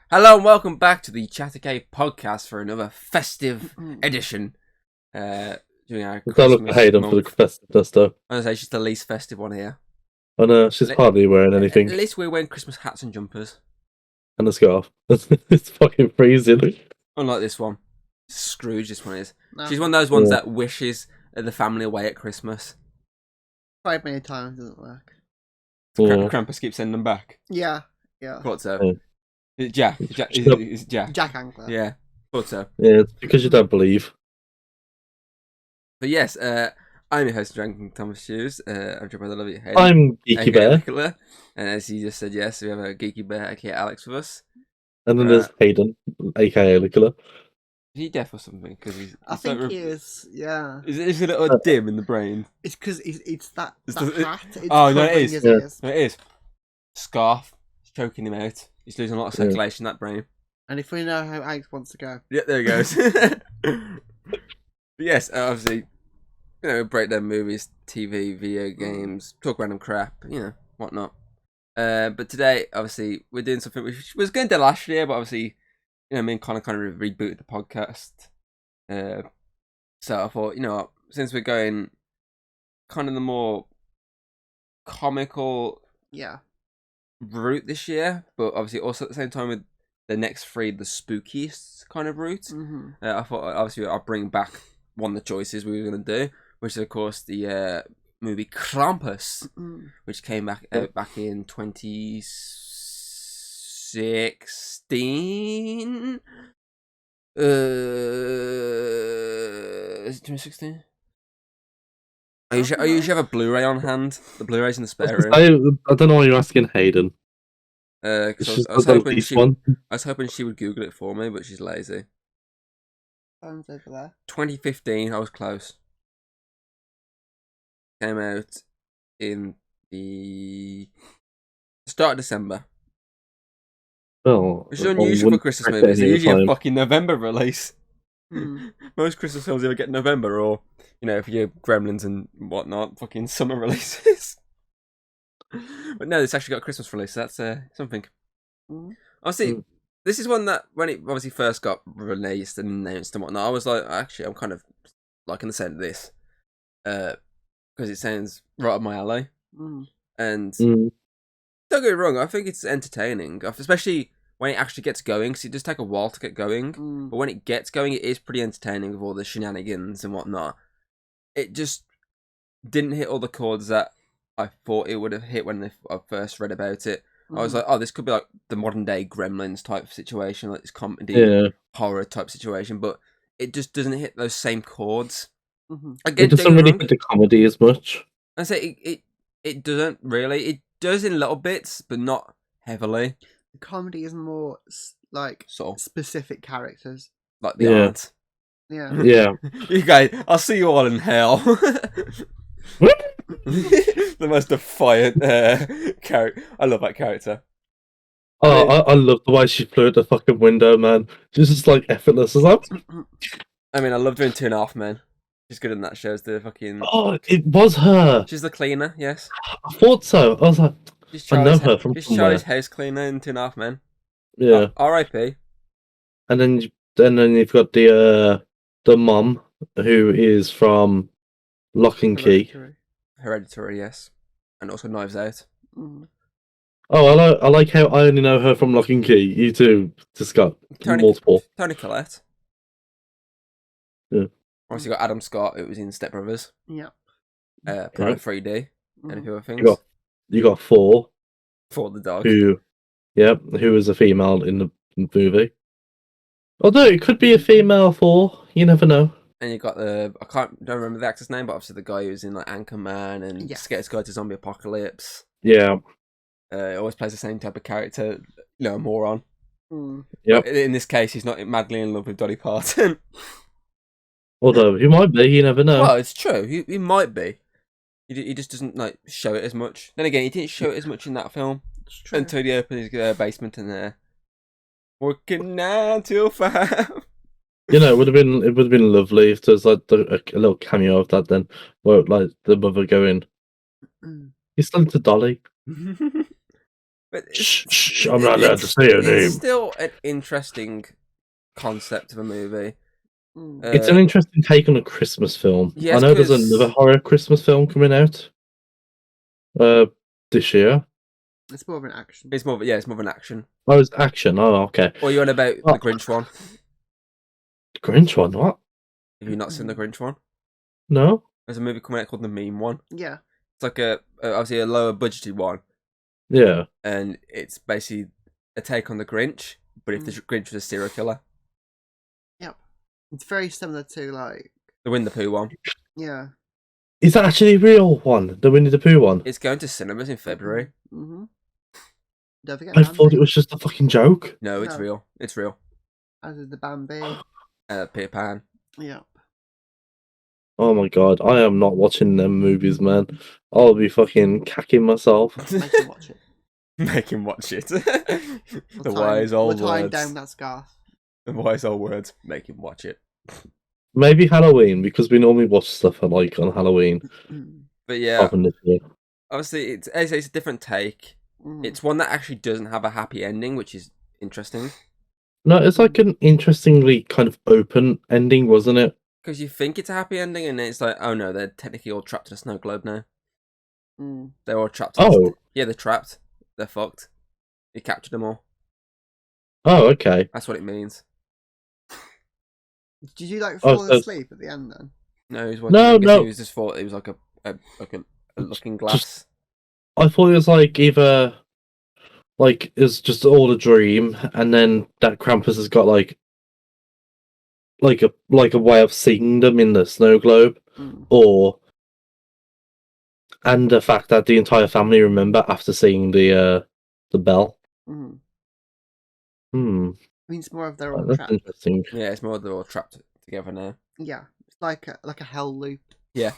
Hello and welcome back to the Chattergate podcast for another festive edition. During our Christmas Hayden month. for the festive though. I was say she's the least festive one here. Oh no, she's hardly wearing anything. At least we're wearing Christmas hats and jumpers. And a scarf. It's fucking freezing. Unlike this one. Scrooge, this one is. No. She's one of those ones that wishes the family away at Christmas. Tried many times, doesn't work. Krampus keeps sending them back. Yeah. Thought so. Yeah. Is it Jack? Jack Angler. Yeah, thought so. Yeah, it's because you don't believe. But yes, I'm your host, Drinking Thomas Hughes. I'm joined by the lovely Hayden. I'm Geeky Bear. Nicola. And as he just said, yes, we have a Geeky Bear, aka Alex, with us. And then there's Hayden, aka Nicola. Is he deaf or something? I think he is, yeah. Is it a little dim in the brain? It's because it's that It's hat. It's no, it covering is. his Yeah. ears. No, it is. Scarf. It's choking him out. He's losing a lot of circulation in that brain. And if we know how Alex wants to go. Yeah, there he goes. But yes, obviously, break down movies, TV, video games, talk random crap, whatnot. But today, obviously, we're doing something which was going to do last year, but obviously, me and Connor kind of rebooted the podcast. So I thought, since we're going kind of the more comical route this year, but obviously also at the same time with the next three, the spookiest kind of route, I thought obviously I'll bring back one of the choices we were going to do, which is of course the movie Krampus, which came back in 2016. Is it 2016? I usually have a Blu-ray on hand. The Blu-ray's in the spare room. I don't know why you're asking Hayden. Because I was hoping she would Google it for me, but she's lazy. Phone's over there. 2015, I was close. Came out in the start of December. Oh, Which is unusual for Christmas movies. They're usually a fucking November release. Most Christmas films either get November or, if you're Gremlins and whatnot, fucking summer releases. But no, it's actually got a Christmas release, so that's something. Obviously, this is one that, when it obviously first got released and announced and whatnot, I was like, actually, I'm kind of liking the sound of this. Because it sounds right up my alley. And don't get me wrong, I think it's entertaining, especially when it actually gets going, because it does take a while to get going. But when it gets going, it is pretty entertaining with all the shenanigans and whatnot. It just didn't hit all the chords that I thought it would have hit when I first read about it. I was like, oh, this could be like the modern day Gremlins type situation, like this comedy horror type situation, but it just doesn't hit those same chords. Again, it doesn't really hit the comedy as much. I say it doesn't really. It does in little bits, but not heavily. The comedy is more like specific characters, like the aunt. Yeah. You guys, I'll see you all in hell. The most defiant character. I love that character. Oh, I love the way she flew at the fucking window, man. She's just like effortless. I love doing 2.5 Men. She's good in that show. The fucking. Oh, it was her. She's the cleaner. Yes. I thought so. I was like, I know her from She's somewhere. Charlie's house cleaner in 2.5 Men. Yeah. R.I.P. And then you've got the mom who is from Lock and Key. Hereditary, yes, and also Knives Out. Oh, I like how I only know her from Lock and Key. You two just got multiple. Toni Collette. Yeah. Obviously, got Adam Scott, who was in Step Brothers. Yeah. Planet 3D and a few other things. You got Four. For the dog. Who is a female in the movie. Although it could be a female Four, you never know. And you got don't remember the actor's name, but obviously the guy who's in like Anchorman and Scared Guide to Zombie Apocalypse. Yeah. Always plays the same type of character, a moron. Yep. But in this case, he's not madly in love with Dolly Parton. Although he might be, you never know. Well, it's true. He might be. He just doesn't show it as much. Then again, he didn't show it as much in that film until he opened his basement and there. Working 9 till 5. It would have been lovely if there's like a little cameo of that then, where like the mother going, "He's still into Dolly." But But shh, I'm not allowed to say her name. It's still an interesting concept of a movie. It's an interesting take on a Christmas film. Yes, I know there's another horror Christmas film coming out this year. It's more of an action. It's more of an action. Oh, it's action. Oh, okay. Or you're on about the Grinch one? The Grinch one? What? Have you not seen the Grinch one? No. There's a movie coming out called The Meme One. Yeah. It's like obviously a lower budgeted one. Yeah. And it's basically a take on the Grinch, but if the Grinch was a serial killer. Yep. It's very similar to like the Winnie the Pooh one. Yeah. Is that actually a real one? The Winnie the Pooh one? It's going to cinemas in February. Mm-hmm. Don't forget I thought it was just a fucking joke. No, it's real. It's real. As is the Bambi. Peter Pan. Yeah. Oh my god, I am not watching them movies, man. I'll be fucking cacking myself. Make him watch it. Make him watch it. Wise old words. We're tying down that scarf. The wise old words. Make him watch it. Maybe Halloween, because we normally watch stuff I like on Halloween. But yeah, obviously it's a different take. It's one that actually doesn't have a happy ending, which is interesting. No, it's like an interestingly kind of open ending, wasn't it? Because you think it's a happy ending, and then it's like, oh no, they're technically all trapped in a snow globe now. They're all trapped. Oh. Yeah, they're trapped. They're fucked. You captured them all. Oh, okay. That's what it means. Did you like fall asleep at the end then? No, he was watching. No. He was just thought it was like a looking glass. I thought it was like either like it's just all a dream, and then that Krampus has got like a way of seeing them in the snow globe, and the fact that the entire family remember after seeing the bell. Means more of they're all That's trapped. interesting. Yeah, it's more they're all trapped together now. Yeah, it's like a hell loop. Yeah,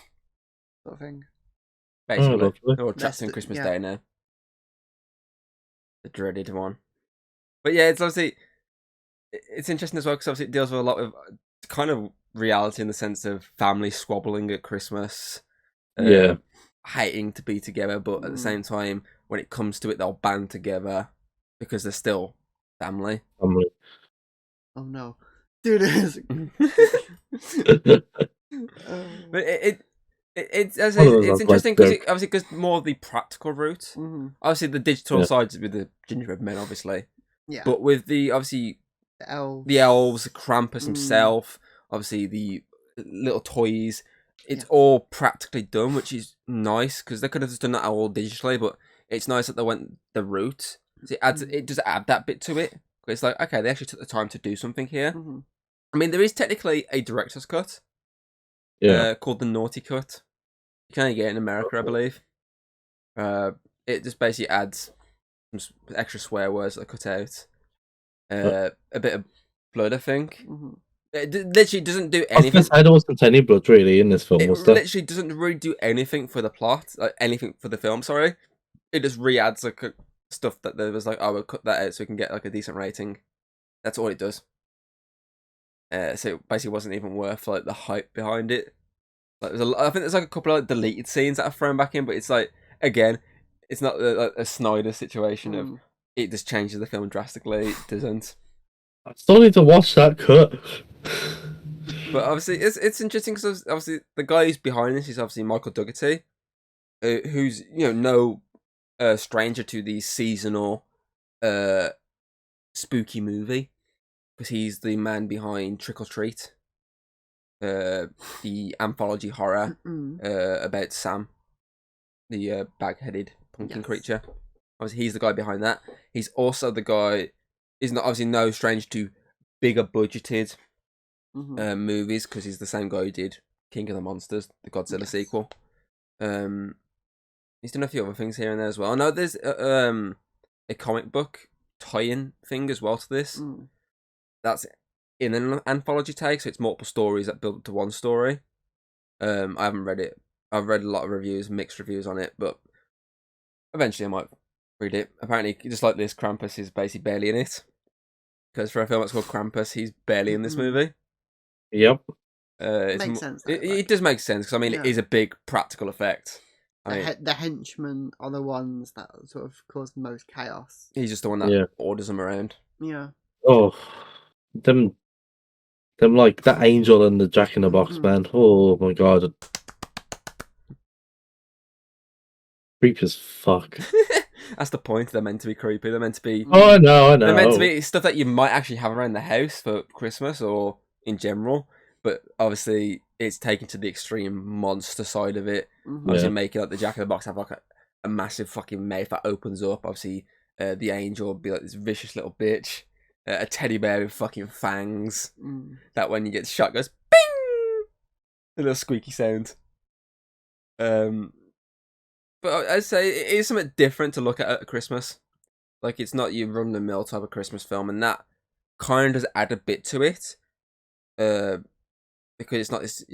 sort of thing. Basically, they're all trapped on Christmas Day now. The dreaded one. But yeah, it's obviously it's interesting as well because obviously it deals with a lot of kind of reality in the sense of family squabbling at Christmas. Hating to be together, but at the same time, when it comes to it, they'll band together because they're still family. Oh no, dude! But it's interesting because more of the practical route. Obviously, the digital sides with the gingerbread men, obviously. Yeah. But with the obviously the elves, Krampus himself, obviously the little toys. It's all practically done, which is nice because they could have just done that all digitally, but it's nice that they went the route. So it does add that bit to it. It's like, okay, they actually took the time to do something here. I mean, there is technically a director's cut, called the Naughty Cut. You can only get it in America, I believe. It just basically adds some extra swear words that are cut out, a bit of blood, I think. It literally doesn't do anything. I don't want any blood really in this film. It literally doesn't really do anything for the plot, like anything for the film. Sorry, it just re-adds like stuff that there was like, oh, we'll cut that out so we can get like a decent rating. That's all it does. So it basically wasn't even worth like the hype behind it. Like I think there's like a couple of deleted scenes that are thrown back in, but it's like again, it's not a Snyder situation of it just changes the film drastically. It doesn't. I still need to watch that cut. But obviously, it's interesting because obviously the guy who's behind this is obviously Michael Dougherty, who's no stranger to the seasonal spooky movie, because he's the man behind Trick or Treat, the anthology horror about Sam, the bag-headed pumpkin creature. Obviously, he's the guy behind that. He's also the guy. He's not obviously no stranger to bigger budgeted movies because he's the same guy who did King of the Monsters, the Godzilla sequel. He's done a few other things here and there as well. I know there's a comic book tie-in thing as well to this. That's in an anthology take, so it's multiple stories that build up to one story. I haven't read it. I've read a lot of reviews, mixed reviews on it, but eventually I might read it. Apparently, just like this, Krampus is basically barely in it. Because for a film that's called Krampus, he's barely in this movie. Yep. It makes sense. It does make sense, because I mean, it is a big practical effect. the henchmen are the ones that sort of cause the most chaos. He's just the one that orders them around. Yeah. Oh, them like that angel and the Jack in the Box, man. Oh my god. Creepy as fuck. That's the point. They're meant to be creepy. They're meant to be. Oh, I know. They're meant to be stuff that you might actually have around the house for Christmas or in general. But obviously, it's taken to the extreme monster side of it. Obviously, making like the Jack in the Box have like a massive fucking mouth that opens up. Obviously, the angel will be like this vicious little bitch. A teddy bear with fucking fangs. That when you get shot goes bing, a little squeaky sound. But I'd say it is something different to look at Christmas. Like, it's not your run-of-the-mill type of Christmas film, and that kind of does add a bit to it. Because it's not this,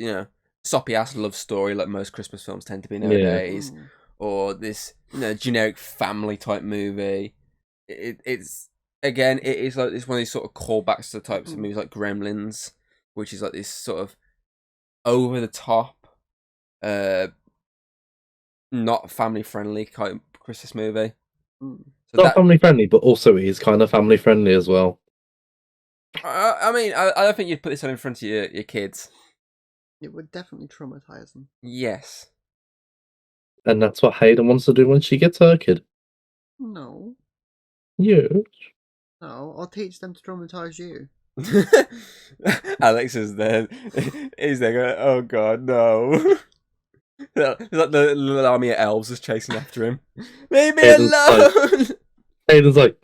soppy-ass love story like most Christmas films tend to be nowadays. Or this, generic family-type movie. It's like one of these sort of callbacks to the types of movies like Gremlins, which is like this sort of over-the-top, not family-friendly kind of Christmas movie. So not family-friendly, but also it is kind of family-friendly as well. I mean, I don't think you'd put this on in front of your kids. It would definitely traumatize them. Yes. And that's what Hayden wants to do when she gets her kid. No. Yes. No, I'll teach them to traumatize you. Alex is there. He's there going, oh god, no. Like the little army of elves is chasing after him. Leave me alone! Hayden's like,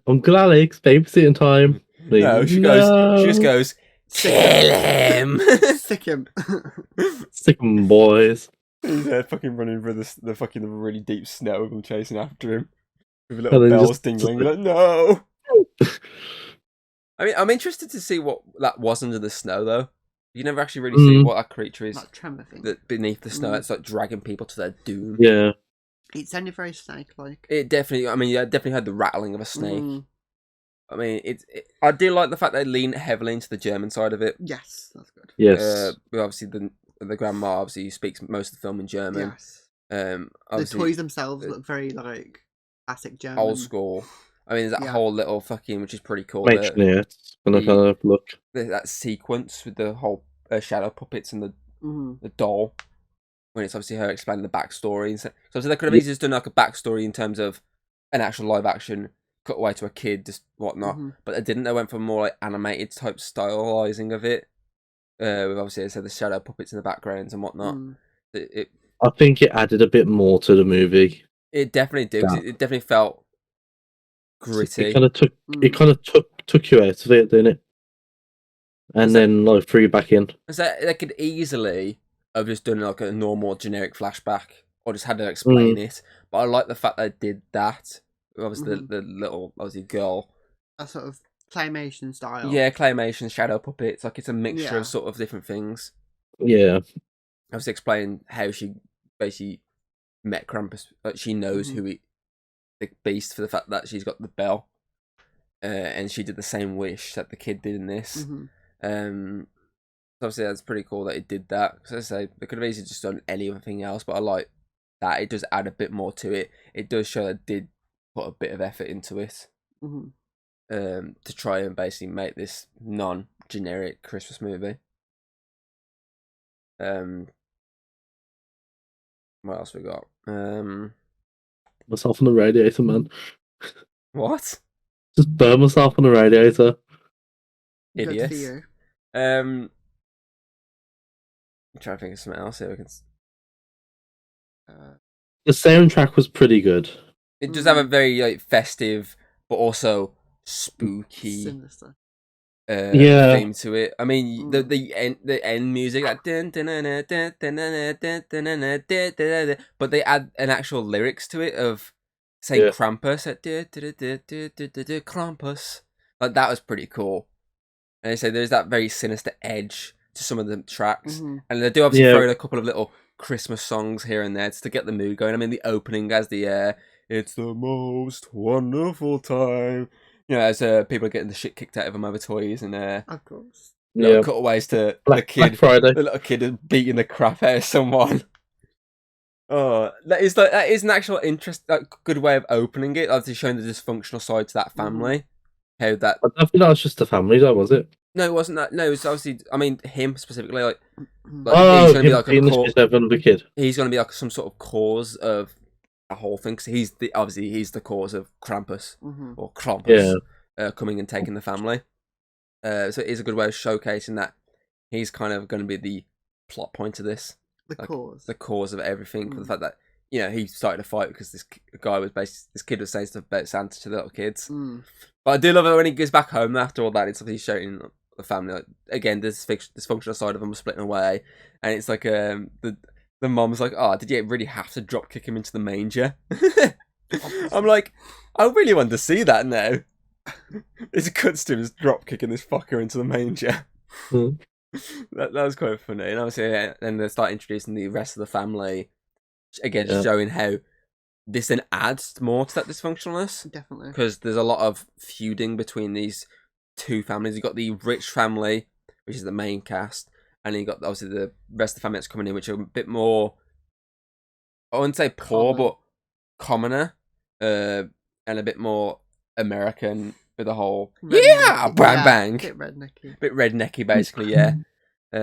Uncle Alex, babysitting time. No, she just goes, kill him! Stick him. Stick him, boys. He's there fucking running through the fucking really deep snow of them chasing after him. With little bells dingling. Like, no! I mean, I'm interested to see what that was under the snow, though. You never actually really see what that creature is. That tremor thing. That beneath the snow, it's like dragging people to their doom. Yeah. It sounded very snake-like. It definitely, I definitely had the rattling of a snake. I mean, I do like the fact they lean heavily into the German side of it. Yes, that's good. Yes. Obviously, the grandma obviously speaks most of the film in German. Yes. The toys themselves look very like classic German. Old school. I mean, there's that whole little fucking, which is pretty cool. When I kind of look. That sequence with the whole shadow puppets and the doll, when it's obviously her explaining the backstory. So they could have easily just done like a backstory in terms of an actual live action cutaway to a kid, just whatnot. But they didn't. They went for more like animated type stylizing of it. With obviously, as I said, the shadow puppets in the backgrounds and whatnot. I think it added a bit more to the movie. It definitely did. Yeah. It definitely felt gritty. It kind of took you out of it, didn't it? And then like threw you back in. So they could easily have just done like a normal generic flashback, or just had to explain it. But I like the fact they did that. Obviously, the little girl. A sort of claymation style. Yeah, claymation, shadow puppets. Like, it's a mixture of sort of different things. Yeah. Obviously, explain how she basically met Krampus. Like, she knows the beast for the fact that she's got the bell. And she did the same wish that the kid did in this. So obviously, that's pretty cool that it did that. Because as I say, they could have easily just done anything else, but I like that. It does add a bit more to it. It does show that it did put a bit of effort into it. To try and basically make this non-generic Christmas movie. What else we got? Myself on the radiator, man. What? Just burn myself on the radiator. Idiot. I'm trying to think of something else here. The soundtrack was pretty good. It does have a very festive, but also spooky, sinister theme to it. I mean, the end music, like, but they add an actual lyrics to it of saying Krampus, Krampus. Like, that was pretty cool. And they say there's that very sinister edge to some of the tracks, and they do obviously throw in a couple of little Christmas songs here and there just to get the mood going. I mean, the opening has the "It's the most wonderful time," as people are getting the shit kicked out of them over toys, and of course, little cutaways to Black Friday. The little kid is beating the crap out of someone. Oh, that is an actual good way of opening it. Obviously, showing the dysfunctional side to that family. How that. I don't think that was just a family, though, was it? No, it wasn't that. No, it was obviously. I mean, him specifically. Like He's going to be like the kid. He's going to be like some sort of cause of a whole thing. Cause he's the cause of Krampus or Krampus coming and taking the family. So it is a good way of showcasing that he's kind of going to be the plot point of this. The cause of everything. The fact that he started a fight because this kid was saying stuff about Santa to the little kids. But I do love it when he goes back home after all that. It's like he's showing the family again. This dysfunctional side of them was splitting away, and it's like the mom's like, "Oh, did you really have to drop kick him into the manger?" I'm like, I really want to see that now. It's a cuts to him just drop kicking this fucker into the manger. That was quite funny, and obviously, then they start introducing the rest of the family. Again, just showing how this then adds more to that dysfunctionalness. Definitely. Because there's a lot of feuding between these two families. You've got the rich family, which is the main cast, and then you've got obviously the rest of the family that's coming in, which are a bit more, I wouldn't say poor, but commoner, and a bit more American with the whole, bang, bang. Bit rednecky, basically, yeah. I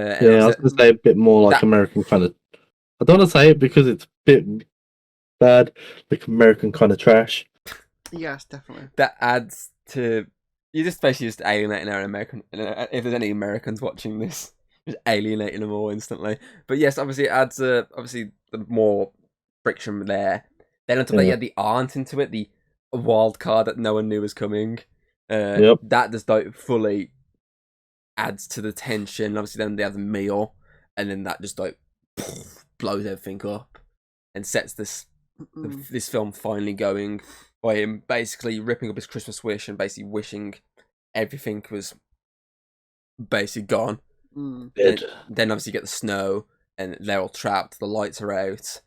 was going to say a bit more like American kind of, I don't want to say it because it's a bit bad, like American kind of trash. Yes, definitely. That adds to, you're just basically just alienating our American, if there's any Americans watching this, just alienating them all instantly. But yes, obviously it adds, obviously the more friction there. Then on top of that, you had the aunt into it, the wild card that no one knew was coming. That just like fully adds to the tension. Obviously then they have the meal, and then that just like blows everything up and sets this film finally going by him basically ripping up his Christmas wish and basically wishing everything was basically gone. Then obviously you get the snow and they're all trapped, the lights are out,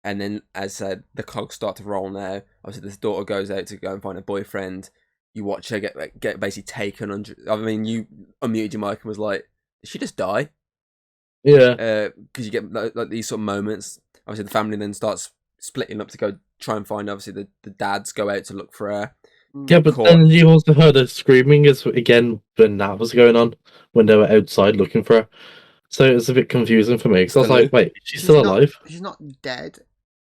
and then as said, the cogs start to roll now. Obviously this daughter goes out to go and find a boyfriend. You watch her get basically taken on. I mean, you unmuted your mic and was like, did she just die? Yeah. Because you get like these sort of moments. Obviously the family then starts splitting up to go try and find, obviously the dads go out to look for her. Yeah, but then you also heard her screaming again when that was going on, when they were outside looking for her. So it was a bit confusing for me, because I was like, wait, she's still alive? She's not dead.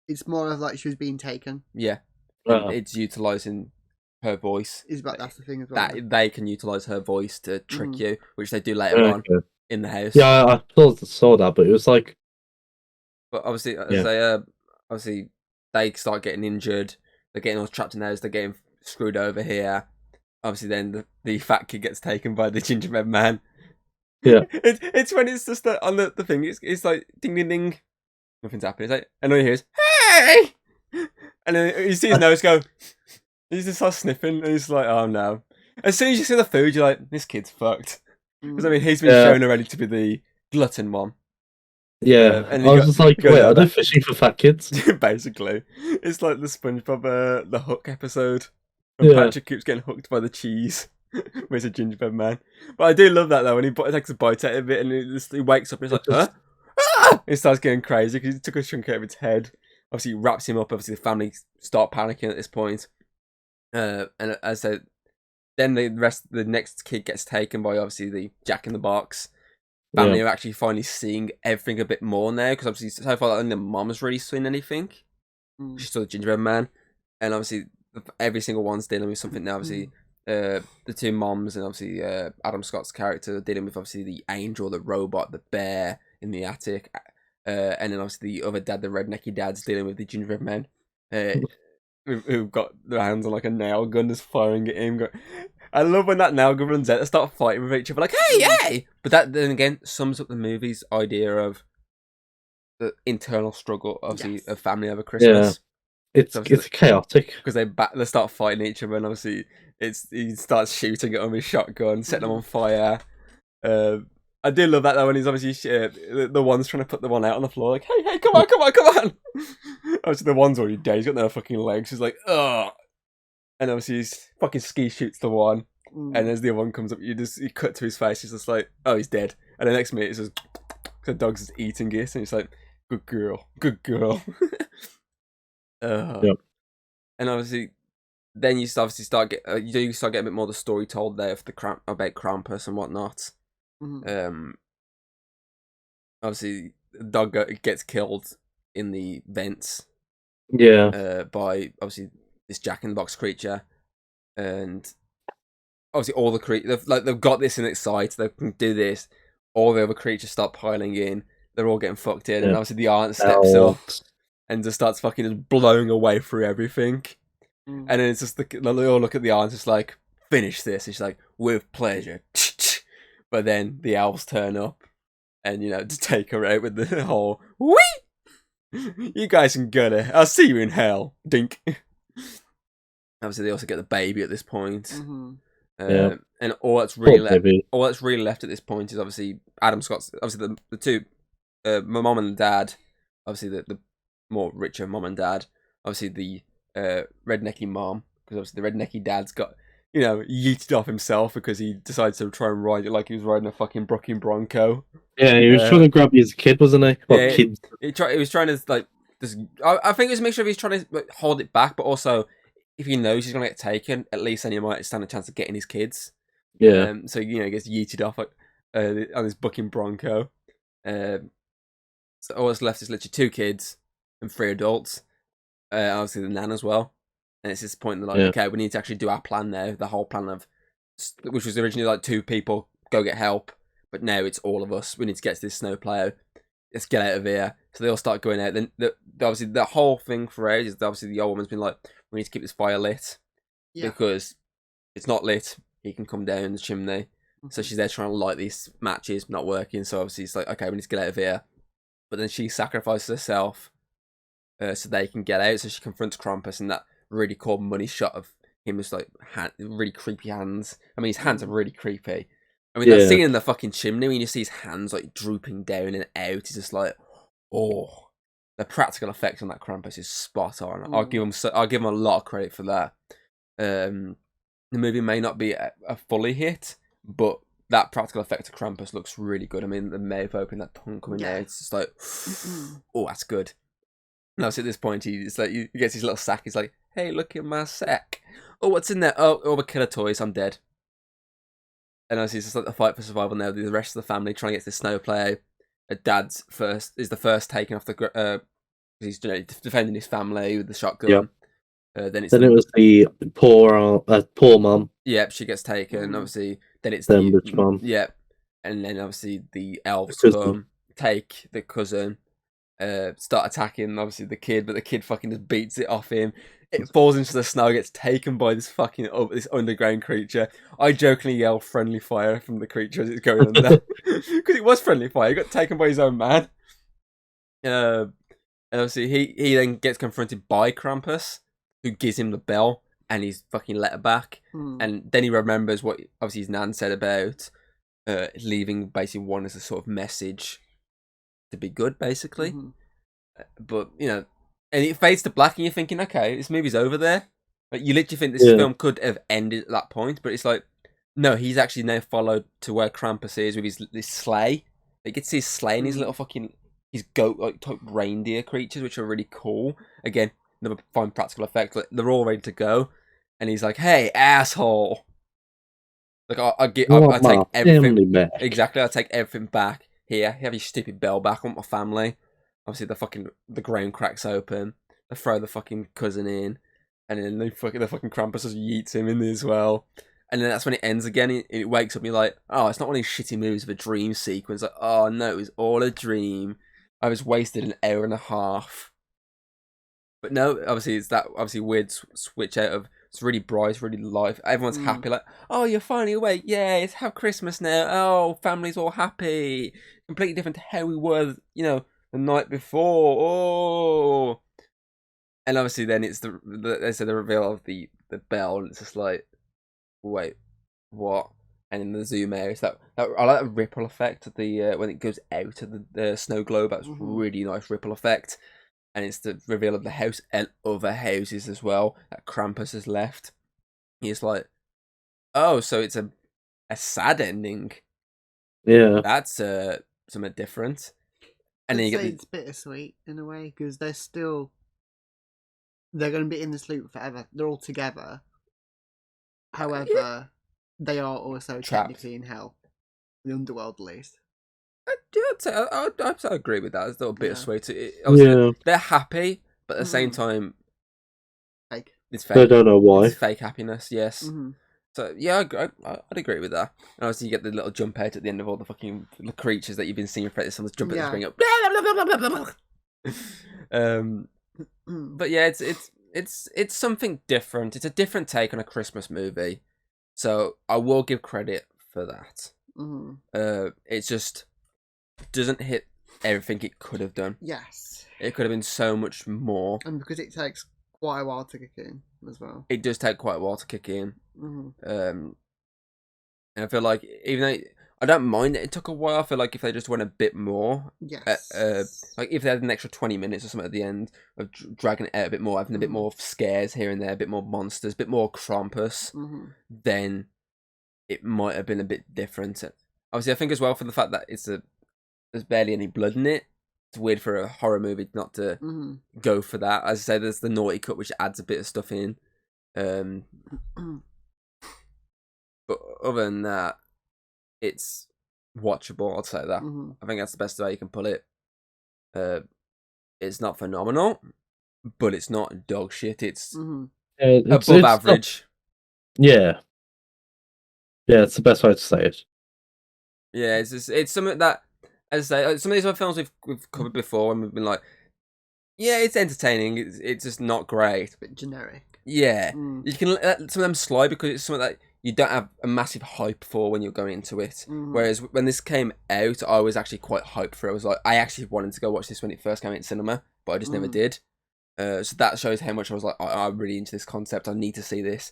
It's more of like she was being taken. Yeah. It's utilising her voice. That's the thing as well. That they can utilise her voice to trick you, which they do later on in the house. Yeah, I saw that, but it was like... But obviously, obviously they start getting injured. They're getting all trapped in the house. They're getting screwed over here. Obviously, then the fat kid gets taken by the gingerbread man. Yeah, it's when it's just on the thing. It's like ding ding ding. Nothing's happening. It's like, and all you hear is hey, and then you see his nose go. He's just like sniffing, and he's like, oh no. As soon as you see the food, you're like, this kid's fucked. Because I mean, he's been shown already to be the glutton one. Yeah, and I was just like, wait, are they fishing for fat kids? Basically. It's like the SpongeBob, the Hook episode. When Patrick keeps getting hooked by the cheese. Where he's a gingerbread man. But I do love that though, when he takes a bite out of it and he wakes up and he's like, huh? Ah! He starts getting crazy because he took a chunk out of its head. Obviously, he wraps him up. Obviously, the family start panicking at this point. And as I said, then the next kid gets taken by obviously the Jack in the Box. Family are actually finally seeing everything a bit more now, because obviously so far only the mom's really seen anything. She saw the gingerbread man, and obviously every single one's dealing with something now. Obviously, the two moms and obviously Adam Scott's character are dealing with obviously the angel, the robot, the bear in the attic, and then obviously the other dad, the rednecky dad's dealing with the gingerbread man, who've got their hands on like a nail gun, just firing at him. I love when that nail gun runs out, they start fighting with each other, like, hey! But that, then again, sums up the movie's idea of the internal struggle, obviously, of family over Christmas. Yeah. It's chaotic. Because they start fighting each other, and obviously, he starts shooting at them with his shotgun, setting them on fire. I do love that, though, when he's obviously, the one's trying to put the one out on the floor, like, hey, come on! Obviously, the one's already dead, he's got no fucking legs, he's like, ugh! And obviously he's fucking ski shoots the one, and as the other one comes up, you cut to his face. He's just like, oh, he's dead. And the next minute, it's just the dog's just eating it, and he's like, good girl. Yep. And obviously, then you obviously start getting a bit more of the story told there of about Krampus and whatnot. Obviously, the dog gets killed in the vents. Yeah. By obviously this Jack in the Box creature, and obviously all the creatures they've got this in its sight. They can do this. All the other creatures start piling in. They're all getting fucked in, and obviously the aunt steps up and just starts fucking just blowing away through everything. And then it's just they all look at the aunt, just like, finish this. And she's like, with pleasure. But then the elves turn up, and to take her out with the whole wee. You guys can get it. I'll see you in hell. Dink. Obviously, they also get the baby at this point. And all that's really left at this point is obviously Adam Scott's. Obviously, the two, my mom and dad. Obviously, the more richer mom and dad. Obviously, the rednecky mom, because obviously the rednecky dad's got yeeted off himself because he decided to try and ride it like he was riding a fucking Brooklyn Bronco. Yeah, he was trying to grab his kid, wasn't he? Well, yeah, kids. He was trying to like. I think it was a mixture of he's trying to hold it back, but also if he knows he's gonna get taken, at least then he might stand a chance of getting his kids. Yeah. So he gets yeeted off on his bucking Bronco. So all that's left is literally 2 kids and 3 adults. Obviously the nan as well. And it's this point that okay, we need to actually do our plan now. The whole plan of which was originally like 2 people go get help, but now it's all of us. We need to get to this snowplow. Let's get out of here. So they all start going out. Then obviously the whole thing for it is obviously the old woman's been like, we need to keep this fire lit because if it's not lit, he can come down the chimney. So she's there trying to light these matches, not working. So obviously it's like, okay, we need to get out of here. But then she sacrifices herself so they can get out. So she confronts Krampus, and that really cool money shot of him with like really creepy hands. I mean, his hands are really creepy. I mean, that scene in the fucking chimney when you see his hands like drooping down and out is just like, oh, the practical effect on that Krampus is spot on. I'll give him a lot of credit for that. The movie may not be a fully hit, but that practical effect of Krampus looks really good. I mean, the mouth open, that tongue coming out, it's just like, oh, that's good. No, so at this point, he gets his little sack. He's like, hey, look at my sack. Oh, what's in there? Oh, all the killer toys. I'm dead. And as he's just like the fight for survival now, the rest of the family trying to get to the snowplow. Dad's is the first taken off the he's defending his family with the shotgun. Then it was the poor mum. Yep, she gets taken. Obviously, then it's the rich mum. Yep, and then obviously the elves come, take the cousin, start attacking obviously the kid, but the kid fucking just beats it off him. It falls into the snow, gets taken by this fucking this underground creature. I jokingly yell "friendly fire" from the creature as it's going under, because it was friendly fire. He got taken by his own man. And obviously he then gets confronted by Krampus, who gives him the bell and he's fucking let her back. And then he remembers what obviously his nan said about leaving basically one as a sort of message to be good, basically. But and it fades to black, and you're thinking, okay, this movie's over there. Like, you literally think this film could have ended at that point, but it's like, no, he's actually now followed to where Krampus is with this sleigh. You get to see his sleigh and his little fucking his goat like type reindeer creatures, which are really cool. Again, another fine practical effect. Like, they're all ready to go, and he's like, "Hey, asshole!" Like I take everything back. Exactly. I take everything back. Here, have your stupid bell back. I want my family. Obviously, the ground cracks open. They throw the fucking cousin in, and then the fucking Krampus just yeets him in as well. And then that's when it ends again. It wakes up, and you're like, oh, it's not one of these shitty movies of a dream sequence. Like, oh no, it was all a dream. I was wasted an hour and a half. But no, obviously it's that weird switch out of it's really bright, really live. Everyone's happy, like, oh, you're finally awake. Yeah, it's have Christmas now. Oh, family's all happy. Completely different to how we were, the night before. Oh, and obviously then it's the reveal of the bell, and it's just like, wait, what? And in the zoom out, that I like the ripple effect of the when it goes out of the snow globe. That's really nice ripple effect. And it's the reveal of the house and other houses as well that Krampus has left. He's like, oh, so it's a sad ending. Yeah, that's something different. And then you get it's bittersweet in a way, because they're still they're going to be in this loop forever. They're all together. However, they are also technically in hell, the underworld at least. I'd agree with that. It's a little bittersweet. They're happy, but at the same time, fake. It's fake. I don't know why. It's fake happiness. Yes. Mm-hmm. So yeah, I'd agree with that. And obviously, you get the little jump out at the end of all the fucking creatures that you've been seeing. Someone's jumping at the screen up. But yeah, it's something different. It's a different take on a Christmas movie. So I will give credit for that. Mm-hmm. It just doesn't hit everything it could have done. Yes. It could have been so much more. And because it takes quite a while to kick in as well. It does take quite a while to kick in. Mm-hmm. And I feel like, even though I don't mind that it took a while, I feel like if they just went a bit more, yes. Like if they had an extra 20 minutes or something at the end of dragging it out a bit more, having a bit more scares here and there, a bit more monsters, a bit more Krampus, then it might have been a bit different. Obviously, I think as well for the fact that there's barely any blood in it. It's weird for a horror movie not to go for that. As I say, there's the naughty cut which adds a bit of stuff in. But other than that, it's watchable. I'd say that. I think that's the best way you can put it. It's not phenomenal, but it's not dog shit. It's above average. Yeah, it's the best way to say it. Yeah, it's something that, as I say, some of these other films we've covered before, and we've been like, yeah, it's entertaining. It's just not great. It's a bit generic. Yeah, you can let some of them slide because it's something that you don't have a massive hype for when you're going into it. Whereas when this came out, I was actually quite hyped for it. I was like, I actually wanted to go watch this when it first came out in cinema, but I just never did. So that shows how much I was like, I'm really into this concept. I need to see this.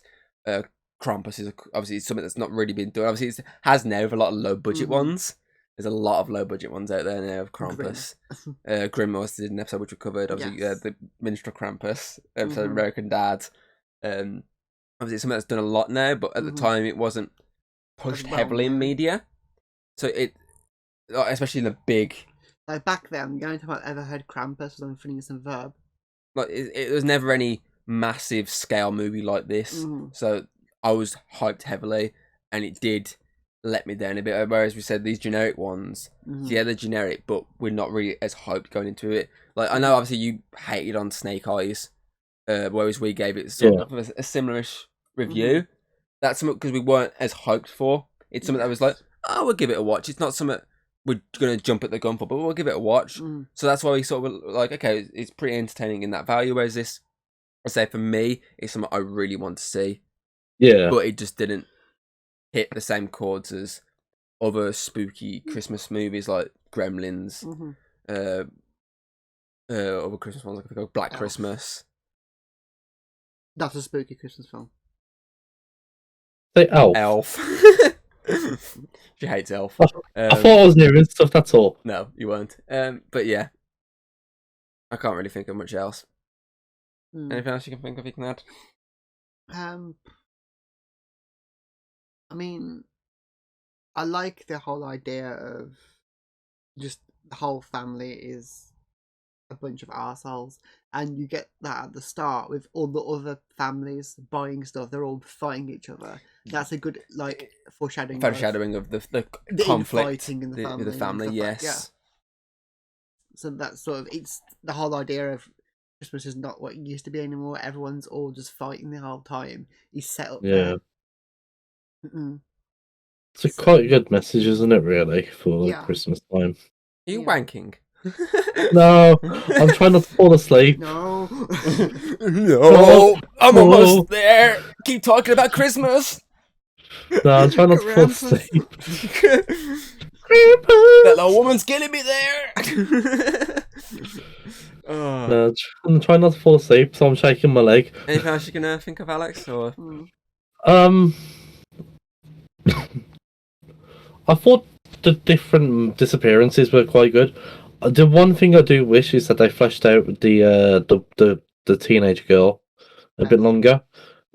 Krampus is obviously something that's not really been done. Obviously, it has now with a lot of low budget ones. There's a lot of low budget ones out there now of Krampus. Grimm did an episode which we covered. Obviously, the Minstrel Krampus episode, American Dad. Obviously, it's something that's done a lot now, but at the time it wasn't pushed heavily in media. So it, especially in the big. Like back then, the only time I've ever heard Krampus was on Phineas and Verb. Like it was never any massive scale movie like this. So I was hyped heavily, and it did let me down a bit. Whereas we said these generic ones, yeah, they're generic, but we're not really as hyped going into it. Like I know, obviously, you hated on Snake Eyes, whereas we gave it sort of a similar-ish review. That's something because we weren't as hyped for. It's something that was like, oh, we'll give it a watch. It's not something we're gonna jump at the gun for, but we'll give it a watch. So that's why we sort of were like, okay, it's pretty entertaining in that value. Whereas this, I say for me, it's something I really want to see. Yeah, but it just didn't hit the same chords as other spooky Christmas movies like Gremlins, other Christmas ones like Black Christmas. That's a spooky Christmas film. Say Elf. Elf. She hates Elf. I thought I was hearing stuff, that's all. No, you weren't. But yeah, I can't really think of much else. Anything else you can think of you can add? I mean, I like the whole idea of just the whole family is a bunch of arseholes, and you get that at the start with all the other families buying stuff. They're all fighting each other. That's a good foreshadowing of the conflict in the family. Yes. Yeah. So that's sort of it's the whole idea of Christmas is not what it used to be anymore. Everyone's all just fighting the whole time. He's set up there. It's a quite good message, isn't it, really, for Christmas time? Are you wanking? No, I'm trying not to fall asleep. No. No, I'm almost there. Keep talking about Christmas. No, I'm trying not to fall asleep. Krampus! That little woman's killing me there. No, I'm trying not to fall asleep, so I'm shaking my leg. Anything else you can think of, Alex? Or I thought the different disappearances were quite good. The one thing I do wish is that they fleshed out the teenage girl a bit longer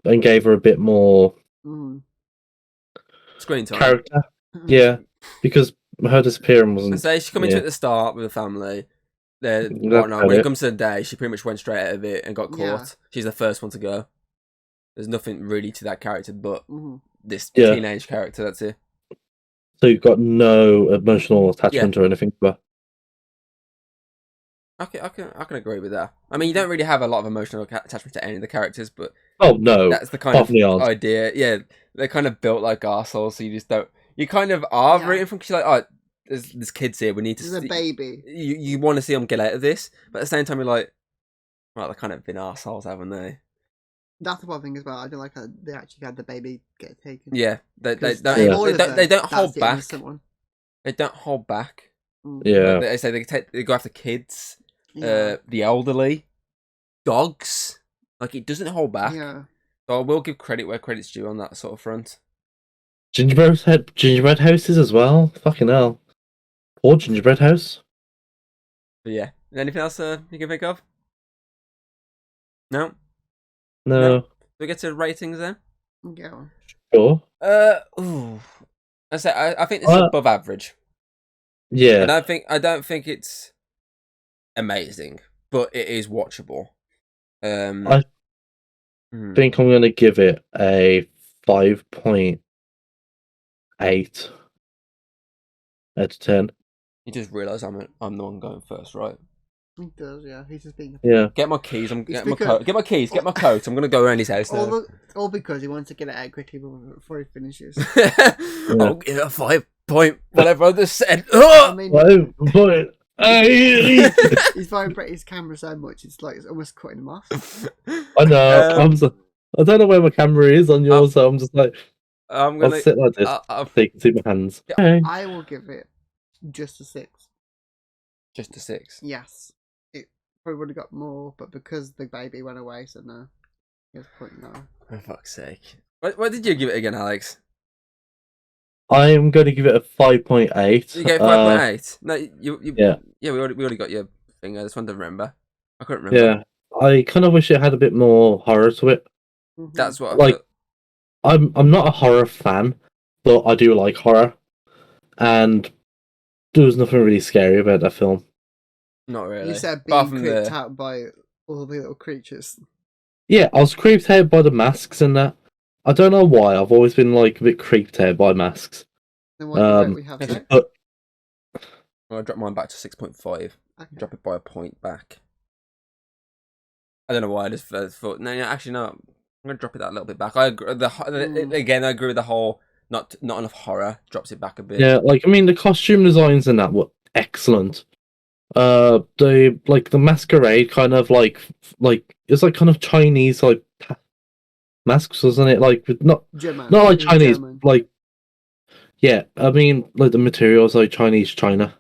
and gave her a bit more screen time character. Yeah, because her disappearing wasn't. And say she come into it at the start with the family. When it comes to the day, she pretty much went straight out of it and got caught. Yeah. She's the first one to go. There's nothing really to that character but this Yeah. teenage character. That's it. So you've got no emotional attachment or anything to her. I can agree with that. I mean, you don't really have a lot of emotional attachment to any of the characters, but no, that's the kind of idea. Yeah, they're kind of built like arseholes, so you just don't. You kind of are rooting for them because you're like, oh, there's kids here. We need to. There's a baby. You want to see them get out of this, but at the same time, you're like, well, they've kind of been arseholes, haven't they? That's the one thing as well. I don't like how they actually had the baby get taken. Yeah, they don't hold back. They don't hold back. Yeah, they say they go after kids, the elderly, dogs. Like it doesn't hold back. Yeah. So I will give credit where credit's due on that sort of front. Gingerbread houses as well. Fucking hell, poor gingerbread house. But yeah, anything else you can think of? No. No. Do we get to ratings then? Yeah. Sure. Ooh. I think this is above average. Yeah. I don't think it's amazing, but it is watchable. I think I'm gonna give it a 5.8 out of 10. You just realise I'm the one going first, right? He does, yeah. He's just being. Yeah. Get my keys. Get my coat. Get my keys. Get my coat. I'm gonna go around his house now. All because he wants to get it out quickly before he finishes. I'll give it a 5 point. Whatever I just said. I mean, 5.8. he's vibrating his camera so much it's almost cutting him off. I know. I don't know where my camera is on yours, so I'm just like. I'll sit like this. So you can see my hands. Yeah, I will give it just a 6. Just a 6. Yes. It probably would have got more, but because the baby went away, so no. He has 0.9. For fuck's sake. What did you give it again, Alex? I am going to give it a 5.8. You gave 5.8? No, yeah. Yeah, we already got your thing. I just wanted to remember. I couldn't remember. Yeah. I kind of wish it had a bit more horror to it. That's what I I'm not a horror fan, but I do like horror. And there was nothing really scary about that film. Not really. You said being creeped out by all the little creatures. Yeah, I was creeped out by the masks and that. I don't know why. I've always been a bit creeped out by masks. Then what do we have to I'll drop mine back to 6.5. Okay. Drop it by a point back. I don't know why. I just thought. No, actually, no. I'm gonna drop it that a little bit back. I agree. Again, I agree with the whole not enough horror. Drops it back a bit. Yeah, the costume designs and that were excellent. The masquerade kind of it's kind of Chinese masks, wasn't it? Not like Chinese, German. Yeah. I mean, the materials Chinese China.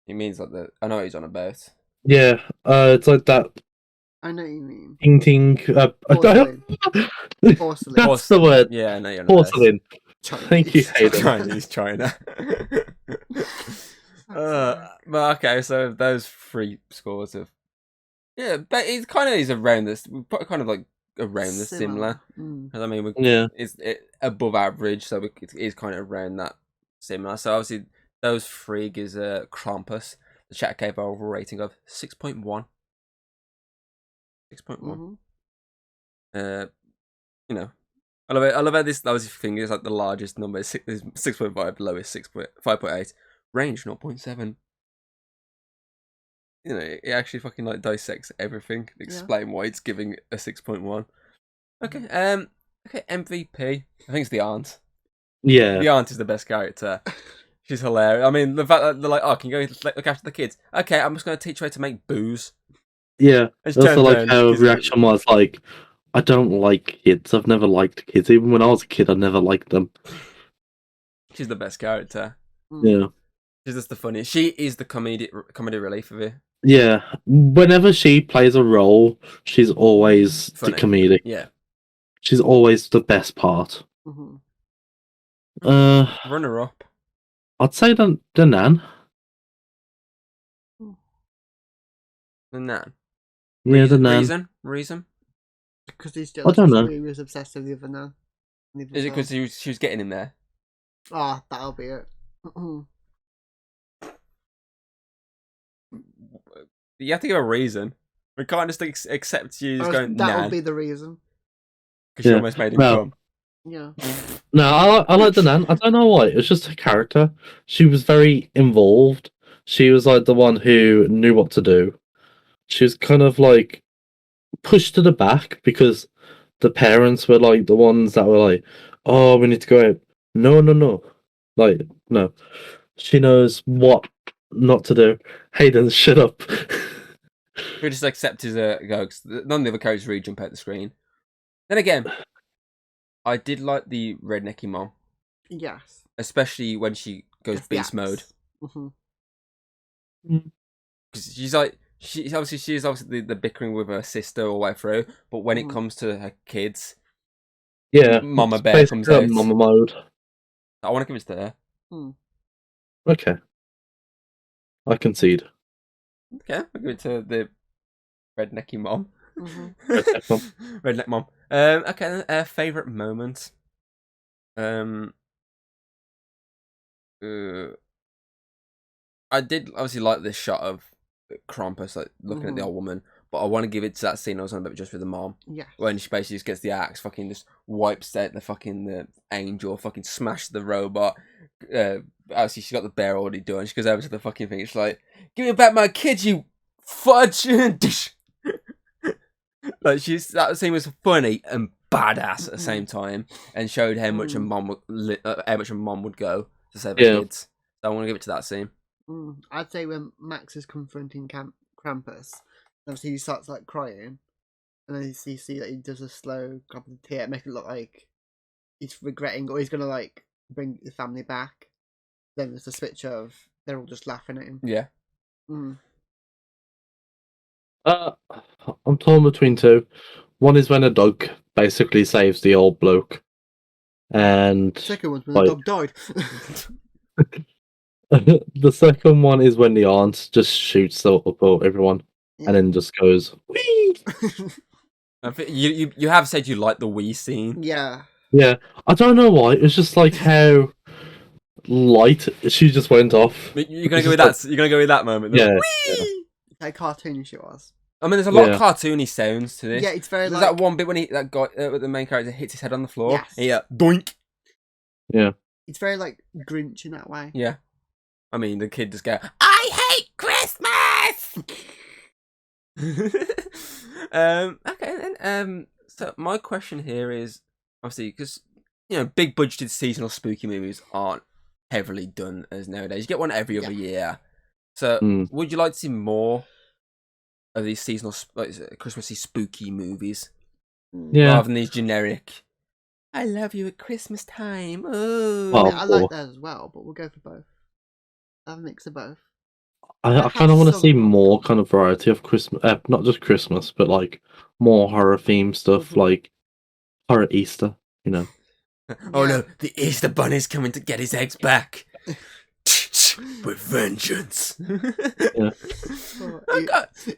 He means I know what he's on about. Yeah. It's like that. I know what you mean. Ting. Porcelain. That's the word. Yeah, I know you're on porcelain. Thank you, Hayden. Chinese China. But okay, so those 3 scores of but it kind of is around this. We put kind of around the similar. Because I mean, it's above average, so it is kind of around that similar. So obviously, those 3 gives Krampus. The chat gave overall rating of 6.1. 6.1. I love how this lousy thing is the largest number is 6.5, the lowest 5.8. Range 0.7. It actually fucking dissects everything. Explain why it's giving a 6.1. Okay, MVP. I think it's the aunt. Yeah. The aunt is the best character. She's hilarious. I mean, the fact that they're oh, can you go look after the kids? Okay, I'm just going to teach her how to make booze. Yeah. Also, her reaction was I don't like kids. I've never liked kids. Even when I was a kid, I never liked them. She's the best character. Yeah. She's just the funniest. She is the comedy relief of it. Yeah. Whenever she plays a role, she's always funny. The comedic. Yeah. She's always the best part. Runner up. I'd say the Nan. The Nan. Yeah, the Nan. Reason? Because he's still he was obsessed with the other Nan. Is it because she was getting him there? Ah, that'll be it. You have to give a reason. We can't just accept you as going, that nah. would be the reason. Because you almost made him come. Yeah. No, I like the Nan. I don't know why. It's just her character. She was very involved. She was like the one who knew what to do. She was kind of like pushed to the back because the parents were like the ones that were like, "Oh, we need to go out." No, no, no. Like, no. She knows what not to do. Hayden, shut up. We just accept his go. None of the other characters really jump out the screen. Then again, I did like the rednecky mom. Yes. Especially when she goes beast mode. Mm-hmm. Because she's obviously the bickering with her sister all the way through, but when it comes to her kids, yeah, Mama Bear comes out. Mama mode. I want to give it to her. Okay. I concede. Okay, I'll give it to the rednecky mom. Redneck mom. Okay, then, favourite moment. I did obviously like this shot of Krampus like looking at the old woman, but I want to give it to that scene I was on about just with the mom. Yeah. When she basically just gets the axe, fucking just wipes out the angel, fucking smashes the robot. Obviously she's got the bear already done. She goes over to the fucking thing. She's like, "Give me back my kids, you fudge!" Like that scene was funny and badass at the same time, and showed how much a mom would go to save her kids. So I want to give it to that scene. I'd say when Max is confronting Krampus, obviously he starts like crying, and then you see that he does a slow couple of tear, make it look like he's regretting or he's gonna like bring the family back. Then there's a switch of they're all just laughing at him. Yeah. I'm torn between two. One is when a dog basically saves the old bloke, and the second one's when the dog died. The second one is when the aunt just shoots everyone, and then just goes wee. You have said you like the wee scene. Yeah. Yeah, I don't know why. It's just like how light she just went off. You're gonna go with that. You're gonna go with that moment. Yeah. How cartoonish it was. I mean, there's a lot of cartoony sounds to this. Yeah, it's very. There's that one bit when that guy, the main character, hits his head on the floor. Yes. Yeah, doink. Yeah. It's very like Grinch in that way. Yeah. I mean, the kid just go, "I hate Christmas." Okay then. So my question here is obviously because big budgeted seasonal spooky movies aren't heavily done as nowadays. You get one every other year. So would you like to see more of these seasonal, Christmassy spooky movies? Yeah. Rather than these generic, "I love you at Christmas time." Oh. Well, I like that as well, but we'll go for both. Have a mix of both. I kind of want to see more kind of variety of Christmas, not just Christmas, but like more horror themed stuff, like horror Easter, Oh no, the Easter Bunny's coming to get his eggs back. With vengeance. Yeah.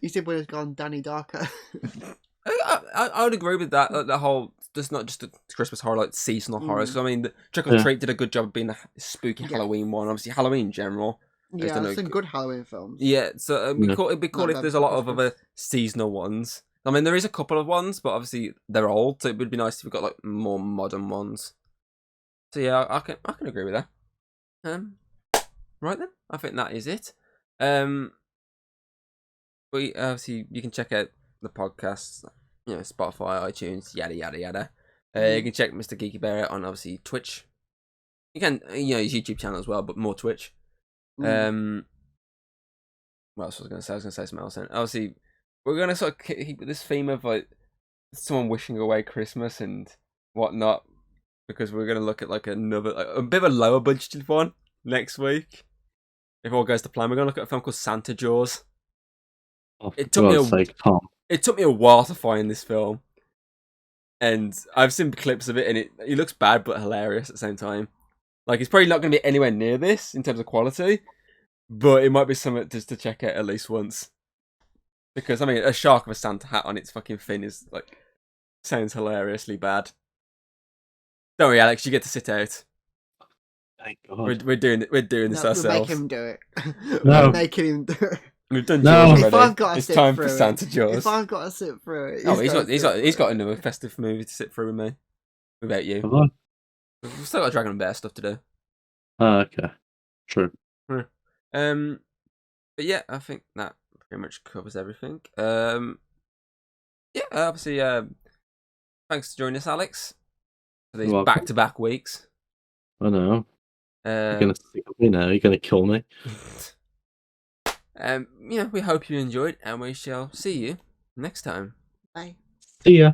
Easter Bunny's gone Danny Darker. I would agree with that. The whole, just not just the Christmas horror, like seasonal horrors. I mean, Trick or Treat did a good job of being a spooky Halloween one. Obviously, Halloween in general. Yeah, there's some good Halloween films. Yeah, so it'd be cool if there's a lot of other seasonal ones. I mean, there is a couple of ones, but obviously they're old, so it would be nice if we got like more modern ones. So yeah, I can agree with that. Right then, I think that is it. We obviously you can check out the podcasts, Spotify, iTunes, yada yada yada. You can check Mr. Geeky Bear out on obviously Twitch. You can his YouTube channel as well, but more Twitch. What else was I going to say? I was going to say something else. Then. Obviously, we're going to sort of keep this theme of like someone wishing away Christmas and whatnot, because we're going to look at like another, a bit of a lower budgeted one next week. If all goes to plan, we're going to look at a film called Santa Jaws. It took me a while to find this film, and I've seen clips of it, and it looks bad but hilarious at the same time. Like, it's probably not going to be anywhere near this in terms of quality, but it might be something just to check out at least once. Because, I mean, a shark with a Santa hat on its fucking fin is, like, sounds hilariously bad. Don't worry, Alex, you get to sit out. Thank God. We're doing this ourselves. We'll make him do it. No. We're making him do it. We've done No. Jaws If already. I've got to It's sit time through for it, Santa Jaws. If I've got to sit through it, He's got another festive movie to sit through with me. What about you? Have I? We've still got Dragon and Bear stuff to do. Oh, okay. True. But yeah, I think that pretty much covers everything. Obviously, thanks for joining us, Alex, for these back-to-back weeks. I know. You're gonna stick with me now. You're gonna kill me. We hope you enjoyed, and we shall see you next time. Bye. See ya.